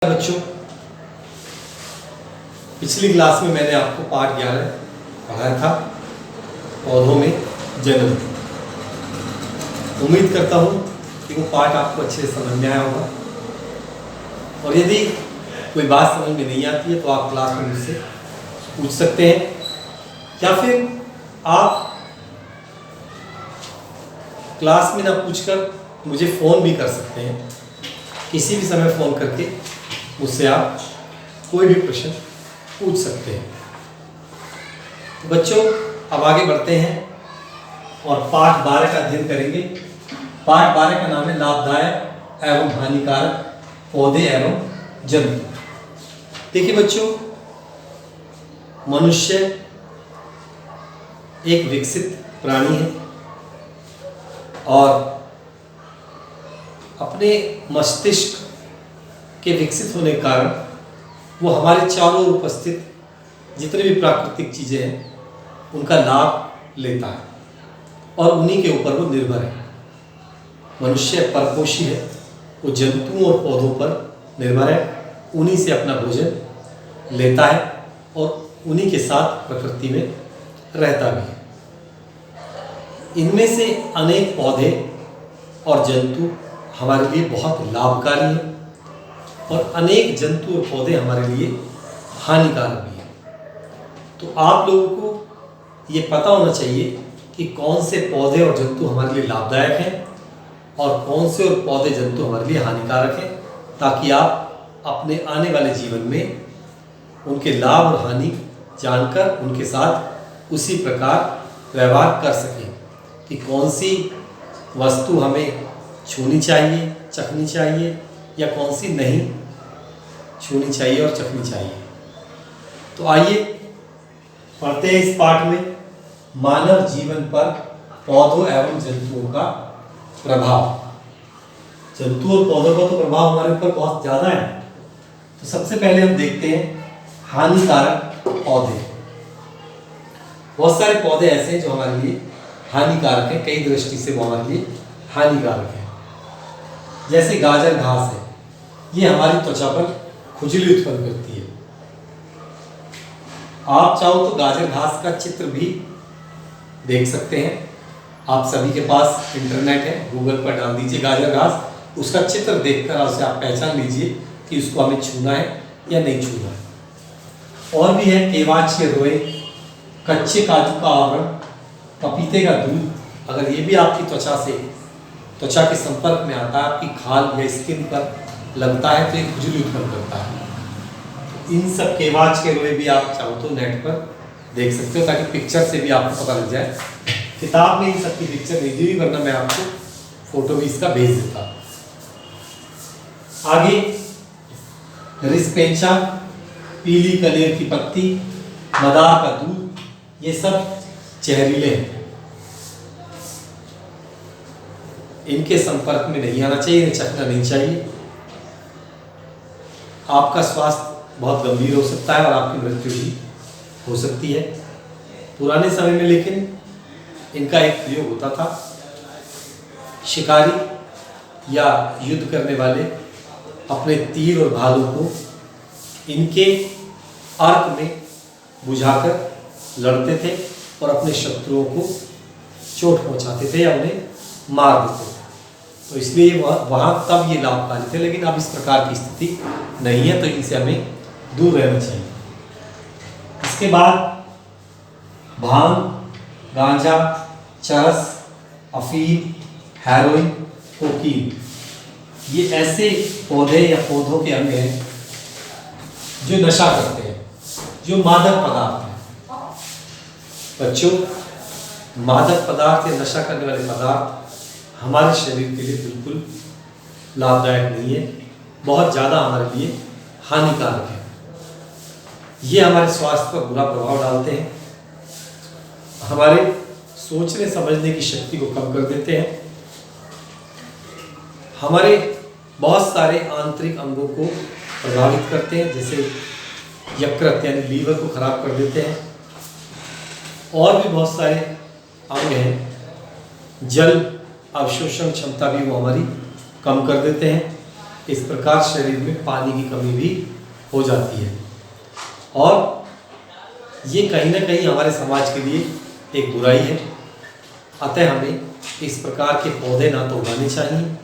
बच्चों, पिछली क्लास में मैंने आपको पाठ 11 पढ़ाया था, पौधों में जन्म। उम्मीद करता हूँ कि वो पाठ आपको अच्छे से समझ में आया होगा, और यदि कोई बात समझ में नहीं आती है तो आप क्लास में मुझसे पूछ सकते हैं, या फिर आप क्लास में ना पूछकर मुझे फ़ोन भी कर सकते हैं। किसी भी समय फ़ोन करके मुझसे आप कोई भी प्रश्न पूछ सकते हैं। तो बच्चों, अब आगे बढ़ते हैं और पाठ 12 का अध्ययन करेंगे। पाठ 12 का नाम है लाभदायक एवं हानिकारक पौधे एवं जंतु। देखिए बच्चों, मनुष्य एक विकसित प्राणी है और अपने मस्तिष्क के विकसित होने के कारण वो हमारे चारों ओर उपस्थित जितने भी प्राकृतिक चीज़ें हैं उनका लाभ लेता है और उन्हीं के ऊपर वो निर्भर है। मनुष्य परपोषी है, वो जंतुओं और पौधों पर निर्भर है, उन्हीं से अपना भोजन लेता है और उन्हीं के साथ प्रकृति में रहता भी है। इनमें से अनेक पौधे और जंतु हमारे लिए बहुत लाभकारी हैं और अनेक जंतु और पौधे हमारे लिए हानिकारक भी हैं। तो आप लोगों को ये पता होना चाहिए कि कौन से पौधे और जंतु हमारे लिए लाभदायक हैं और कौन से और पौधे जंतु हमारे लिए हानिकारक हैं, ताकि आप अपने आने वाले जीवन में उनके लाभ और हानि जानकर उनके साथ उसी प्रकार व्यवहार कर सकें कि कौन सी वस्तु हमें छूनी चाहिए, चखनी चाहिए, या कौन सी नहीं छूनी चाहिए और चखनी चाहिए। तो आइए पढ़ते हैं इस पाठ में मानव जीवन पर पौधों एवं जंतुओं का प्रभाव। जंतु और पौधों का तो प्रभाव हमारे ऊपर बहुत ज़्यादा है। तो सबसे पहले हम देखते हैं हानिकारक पौधे। बहुत सारे पौधे ऐसे हैं जो हमारे लिए हानिकारक है, कई दृष्टि से वो हमारे लिए हानिकारक है। जैसे गाजर घास है, ये हमारी त्वचा पर खुजली उत्पन्न करती है। आप चाहो तो गाजर घास का चित्र भी देख सकते हैं। आप सभी के पास इंटरनेट है, गूगल पर डाल दीजिए गाजर घास, उसका चित्र देखकर उसे आप पहचान लीजिए कि उसको हमें छूना है या नहीं छूना है। और भी है केवाच के रोए, कच्चे काजू का आवरण, पपीते का दूध। अगर ये भी आपकी त्वचा के संपर्क में आता है, आपकी खाल या स्किन पर लगता है तो ये खुजली उत्पन्न करता है। इन सब केवाच के रोए भी आप चाहो तो नेट पर देख सकते हो, ताकि पिक्चर से भी आपको पता लग जाए। किताब में इन सब की पिक्चर नहीं दी, वरना मैं आपको फोटो भी इसका भेज देता। आगे रिस्पेंचा, पीली कनेर की पत्ती, मदार का दूध, ये सब जहरीले हैं। इनके संपर्क में नहीं आना चाहिए, इन्हें चखना नहीं चाहिए। आपका स्वास्थ्य बहुत गंभीर हो सकता है और आपकी मृत्यु भी हो सकती है। पुराने समय में लेकिन इनका एक प्रयोग होता था। शिकारी या युद्ध करने वाले अपने तीर और भालों को इनके अर्क में बुझाकर लड़ते थे और अपने शत्रुओं को चोट पहुंचाते थे या उन्हें मार देते थे। तो इसलिए वहाँ तब ये लाभकारी थे, लेकिन अब इस प्रकार की स्थिति नहीं है, तो इनसे हमें दूर रहना चाहिए। इसके बाद भांग, गांजा, चरस, अफीम, हेरोइन, कोकीन, ये ऐसे पौधे या पौधों के अंग हैं जो नशा करते हैं, जो मादक पदार्थ हैं। बच्चों, मादक पदार्थ या नशा करने वाले पदार्थ हमारे शरीर के लिए बिल्कुल लाभदायक नहीं है, बहुत ज़्यादा हमारे लिए हानिकारक है। ये हमारे स्वास्थ्य पर बुरा प्रभाव डालते हैं, हमारे सोचने समझने की शक्ति को कम कर देते हैं, हमारे बहुत सारे आंतरिक अंगों को प्रभावित करते हैं, जैसे यकृत यानी लीवर को खराब कर देते हैं। और भी बहुत सारे अंग हैं, जल अवशोषण क्षमता भी वो हमारी कम कर देते हैं। इस प्रकार शरीर में पानी की कमी भी हो जाती है और ये कहीं ना कहीं हमारे समाज के लिए एक बुराई है। अतः हमें इस प्रकार के पौधे ना तो उगाने चाहिए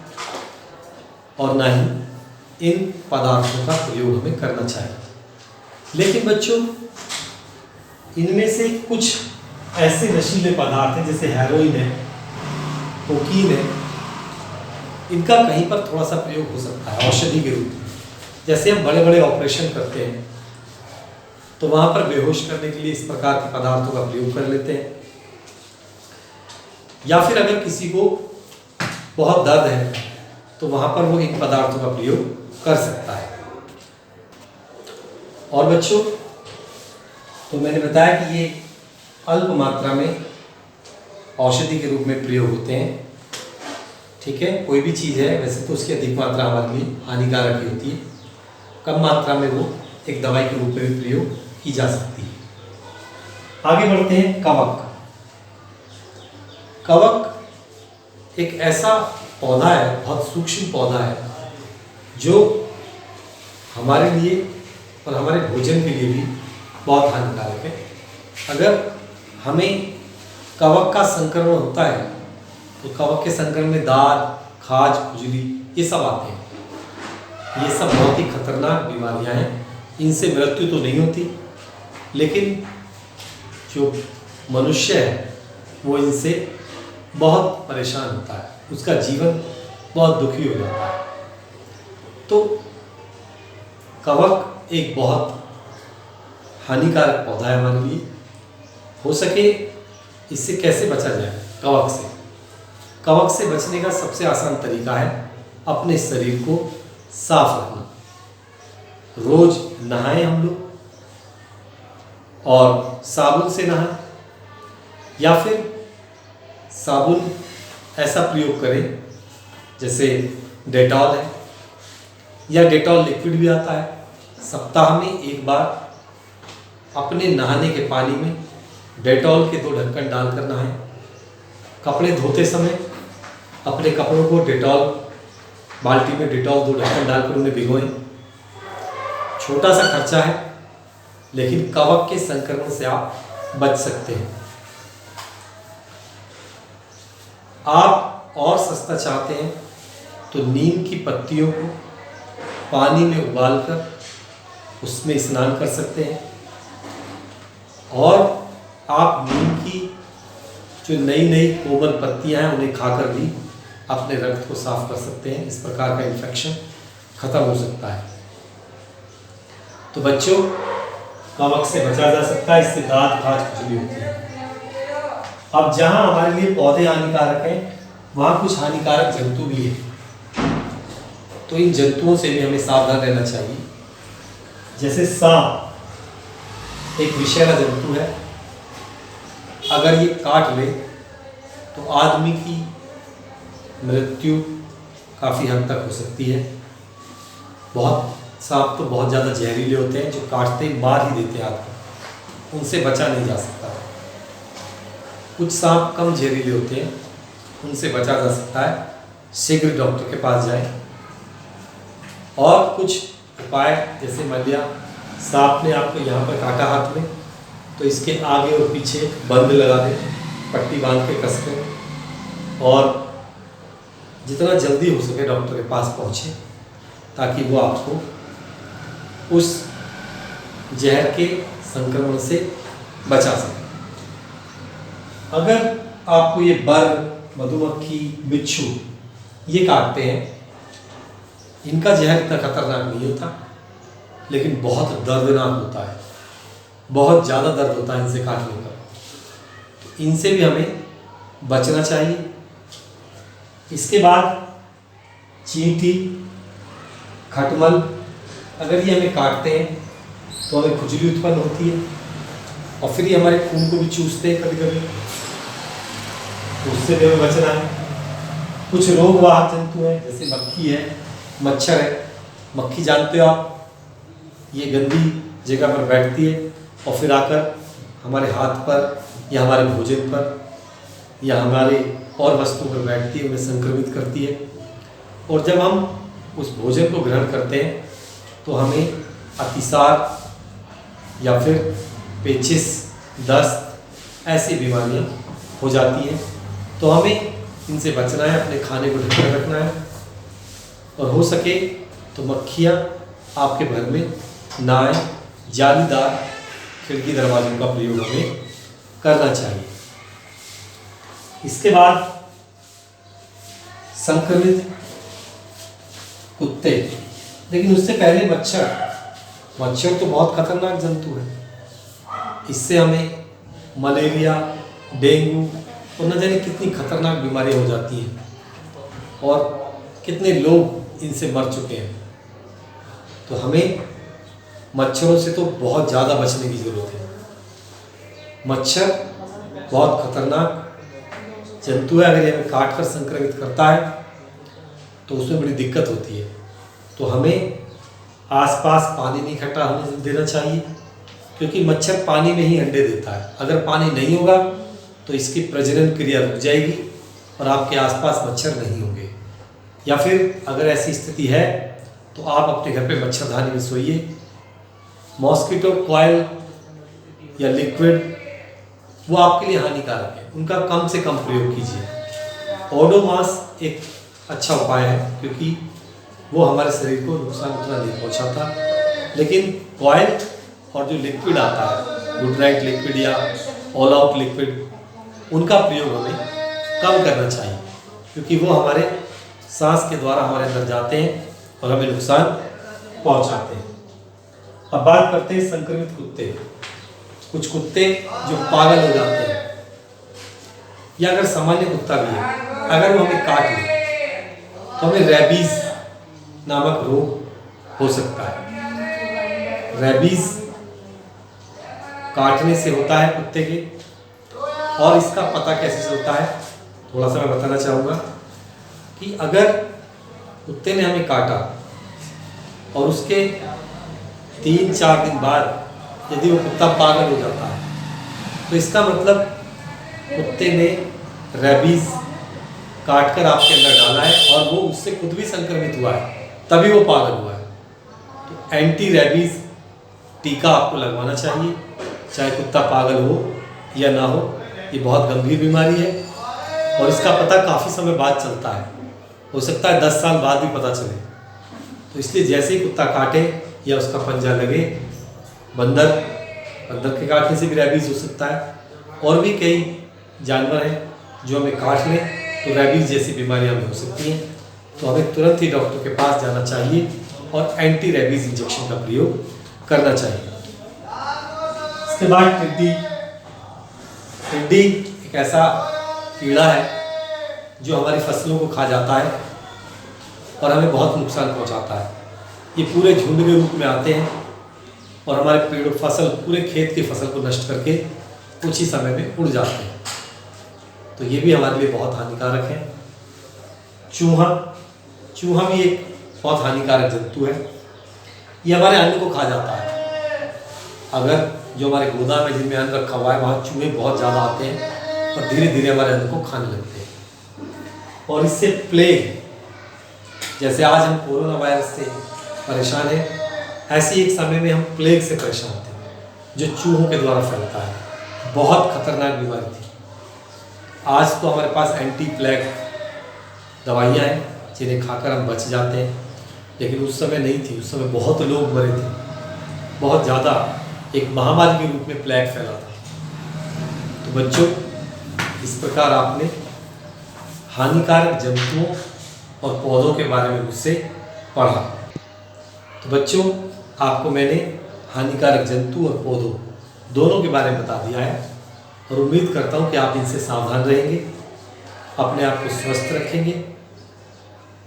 और ना ही इन पदार्थों का प्रयोग हमें करना चाहिए। लेकिन बच्चों, इनमें से कुछ ऐसे नशीले पदार्थ हैं जैसे हेरोइन है, कोकीन है, इनका कहीं पर थोड़ा सा प्रयोग हो सकता है औषधि के रूप में। जैसे हम बड़े बड़े ऑपरेशन करते हैं तो वहाँ पर बेहोश करने के लिए इस प्रकार के पदार्थों का प्रयोग कर लेते हैं, या फिर अगर किसी को बहुत दर्द है तो वहाँ पर वो इन पदार्थों का प्रयोग कर सकता है। और बच्चों, तो मैंने बताया कि ये अल्प मात्रा में औषधि के रूप में प्रयोग होते हैं। ठीक है, कोई भी चीज़ है वैसे तो उसकी अधिक मात्रा हमारे लिए हानिकारक ही होती है, कम मात्रा में वो एक दवाई के रूप में भी प्रयोग की जा सकती है। आगे बढ़ते हैं। कवक। कवक एक ऐसा पौधा है, बहुत सूक्ष्म पौधा है, जो हमारे लिए और हमारे भोजन के लिए भी बहुत हानिकारक है। अगर हमें कवक का संक्रमण होता है तो कवक के संक्रमण में दाद, खाज, खुजली ये सब आते हैं। ये सब बहुत ही खतरनाक बीमारियां हैं। इनसे मृत्यु तो नहीं होती, लेकिन जो मनुष्य है वो इनसे बहुत परेशान होता है, उसका जीवन बहुत दुखी हो जाता है। तो कवक एक बहुत हानिकारक पौधा है हमारे लिए। हो सके इससे कैसे बचा जाए? कवक से बचने का सबसे आसान तरीका है अपने शरीर को साफ रखना। रोज नहाएं हम लोग, और साबुन से नहाएं, या फिर साबुन ऐसा प्रयोग करें जैसे डेटॉल है, या डेटॉल लिक्विड भी आता है। सप्ताह में एक बार अपने नहाने के पानी में डेटॉल के 2 ढक्कन डालकर नहाएं। कपड़े धोते समय अपने कपड़ों को डेटॉल बाल्टी में डेटॉल 2 ढक्कन डालकर उन्हें भिगोएं। छोटा सा खर्चा है, लेकिन कवक के संक्रमण से आप बच सकते हैं। आप और सस्ता चाहते हैं तो नीम की पत्तियों को पानी में उबालकर उसमें स्नान कर सकते हैं, और आप नीम की जो नई नई कोमल पत्तियां हैं उन्हें खाकर भी अपने रक्त को साफ कर सकते हैं। इस प्रकार का इन्फेक्शन खत्म हो सकता है। तो बच्चों, कवक से बचा जा सकता है, इससे दाद, खाज, खुजली होती है। अब जहां हमारे लिए पौधे हानिकारक हैं, वहां कुछ हानिकारक जंतु भी हैं, तो इन जंतुओं से भी हमें सावधान रहना चाहिए। जैसे सांप एक विषैला जंतु है, अगर ये काट ले तो आदमी की मृत्यु काफ़ी हद तक हो सकती है। बहुत सांप तो बहुत ज़्यादा जहरीले होते हैं, जो काटते ही मार ही देते हैं आदमी, उनसे बचा नहीं जा सकता। कुछ सांप कम जहरीले होते हैं, उनसे बचा जा सकता है। शीघ्र डॉक्टर के पास जाएं। और कुछ उपाय, जैसे मान लिया सांप ने आपको यहाँ पर काटा हाथ में, तो इसके आगे और पीछे बंद लगा दें, पट्टी बांध के कस के, और जितना जल्दी हो सके डॉक्टर के पास पहुँचे, ताकि वो आपको उस जहर के संक्रमण से बचा सके। अगर आपको ये बर्ग, मधुमक्खी, बिच्छू ये काटते हैं, इनका जहर इतना खतरनाक नहीं होता, लेकिन बहुत दर्दनाक होता है, बहुत ज़्यादा दर्द होता है इनसे काटने पर। तो इनसे भी हमें बचना चाहिए। इसके बाद चींटी, खटमल, अगर ये हमें काटते हैं तो हमें खुजली उत्पन्न होती है, और फिर ये हमारे खून को भी चूसते हैं कभी कभी, तो उससे भी हमें बचना है। कुछ रोगवाहक जंतु हैं, जैसे मक्खी है, मच्छर है। मक्खी जानते हो आप, ये गंदी जगह पर बैठती है और फिर आकर हमारे हाथ पर या हमारे भोजन पर या हमारे और वस्तुओं पर बैठती है, उन्हें संक्रमित करती है। और जब हम उस भोजन को ग्रहण करते हैं तो हमें अतिसार या फिर पेचिस, दस्त ऐसी बीमारियां हो जाती हैं। तो हमें इनसे बचना है, अपने खाने को ढक कर रखना है और हो सके तो मक्खियाँ आपके घर में ना आए। जालीदार खिड़की दरवाजों का प्रयोग हमें करना चाहिए। इसके बाद संक्रमित कुत्ते, लेकिन उससे पहले मच्छर तो बहुत खतरनाक जंतु है। इससे हमें मलेरिया, डेंगू और न जाने कितनी खतरनाक बीमारियां हो जाती हैं और कितने लोग इनसे मर चुके हैं। तो हमें मच्छरों से तो बहुत ज़्यादा बचने की ज़रूरत है। मच्छर बहुत खतरनाक जंतु है। अगर ये हमें काट कर संक्रमित करता है तो उसमें बड़ी दिक्कत होती है। तो हमें आसपास पानी नहीं इकट्ठा होने देना चाहिए, क्योंकि मच्छर पानी में ही अंडे देता है। अगर पानी नहीं होगा तो इसकी प्रजनन क्रिया रुक जाएगी और आपके आसपास मच्छर नहीं होंगे। या फिर अगर ऐसी स्थिति है तो आप अपने घर पे मच्छरदानी में सोइए। मॉस्किटो कॉइल या लिक्विड वो आपके लिए हानिकारक है, उनका कम से कम प्रयोग कीजिए। ओडोमॉस एक अच्छा उपाय है, क्योंकि वो हमारे शरीर को नुकसान उतना नहीं पहुंचाता। लेकिन कॉइल और जो लिक्विड आता है, गुड नाइट लिक्विड या ऑल आउट लिक्विड, उनका प्रयोग हमें कम करना चाहिए, क्योंकि वो हमारे सांस के द्वारा हमारे अंदर जाते हैं और हमें नुकसान पहुंचाते हैं। अब बात करते हैं संक्रमित कुत्ते। कुछ कुत्ते जो पागल हो जाते हैं, या अगर सामान्य कुत्ता भी है, अगर वो हमें काट ले तो हमें रेबीज नामक रोग हो सकता है। रेबीज काटने से होता है कुत्ते के, और इसका पता कैसे चलता है थोड़ा सा मैं बताना चाहूँगा कि अगर कुत्ते ने हमें काटा और उसके 3-4 दिन बाद यदि वो कुत्ता पागल हो जाता है तो इसका मतलब कुत्ते ने रेबीज काट कर आपके अंदर डाला है और वो उससे खुद भी संक्रमित हुआ है, तभी वो पागल हुआ है। तो एंटी रेबीज टीका आपको लगवाना चाहिए, चाहे कुत्ता पागल हो या ना हो। ये बहुत गंभीर बीमारी है और इसका पता काफ़ी समय बाद चलता है, हो सकता है 10 साल बाद भी पता चले। तो इसलिए जैसे ही कुत्ता काटे या उसका पंजा लगे, बंदर के काटने से भी रेबीज हो सकता है, और भी कई जानवर हैं जो हमें काट लें तो रेबीज जैसी बीमारियां हमें हो सकती हैं। तो हमें तुरंत ही डॉक्टर के पास जाना चाहिए और एंटी रेबीज इंजेक्शन का प्रयोग करना चाहिए। इसके बाद टिड्डी एक ऐसा कीड़ा है जो हमारी फसलों को खा जाता है और हमें बहुत नुकसान पहुंचाता है। ये पूरे झुंड के रूप में आते हैं और हमारे पूरे खेत की फसल को नष्ट करके कुछ ही समय में उड़ जाते हैं। तो ये भी हमारे लिए बहुत हानिकारक है। चूहा भी एक बहुत हानिकारक जंतु है। ये हमारे अन्न को खा जाता है। अगर जो हमारे गोदाम में जिनमें अन्न रखा हुआ है वहाँ चूहे बहुत ज़्यादा आते हैं और धीरे धीरे हमारे अन्न को खाने लगते हैं। और इससे प्लेग, जैसे आज हम कोरोना वायरस से परेशान हैं, ऐसे एक समय में हम प्लेग से परेशान थे जो चूहों के द्वारा फैलता है। बहुत खतरनाक बीमारी थी। आज तो हमारे पास एंटी प्लेग दवाइयाँ हैं जिन्हें खाकर हम बच जाते हैं, लेकिन उस समय नहीं थी। उस समय बहुत लोग मरे थे, बहुत ज़्यादा, एक महामारी के रूप में प्लेग फैला था। तो बच्चों, इस प्रकार आपने हानिकारक जंतुओं और पौधों के बारे में मुझसे पढ़ा। तो बच्चों, आपको मैंने हानिकारक जंतु और पौधों दोनों के बारे में बता दिया है और उम्मीद करता हूँ कि आप इनसे सावधान रहेंगे, अपने आप को स्वस्थ रखेंगे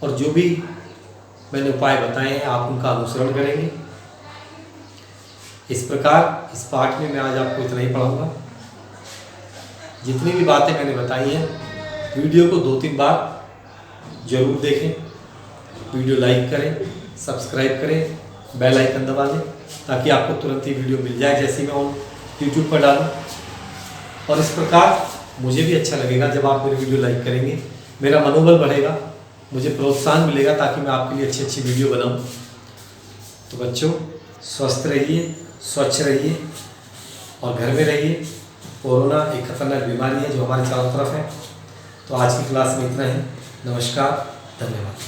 और जो भी मैंने उपाय बताए हैं आप उनका अनुसरण करेंगे। इस प्रकार इस पाठ में मैं आज आपको इतना ही पढ़ाऊँगा। जितनी भी बातें मैंने बताई हैं, वीडियो को 2-3 बार जरूर देखें, वीडियो लाइक करें, सब्सक्राइब करें, बेल आइकन दबा दें ताकि आपको तुरंत ही वीडियो मिल जाए जैसे मैं यूट्यूब पर डालूँ। और इस प्रकार मुझे भी अच्छा लगेगा जब आप मेरी वीडियो लाइक करेंगे, मेरा मनोबल बढ़ेगा मुझे प्रोत्साहन मिलेगा ताकि मैं आपके लिए अच्छी अच्छी वीडियो बनाऊं। तो बच्चों, स्वस्थ रहिए, स्वच्छ रहिए और घर में रहिए। कोरोना एक खतरनाक बीमारी है जो हमारे चारों तरफ है। तो आज की क्लास में इतना ही। नमस्कार, धन्यवाद।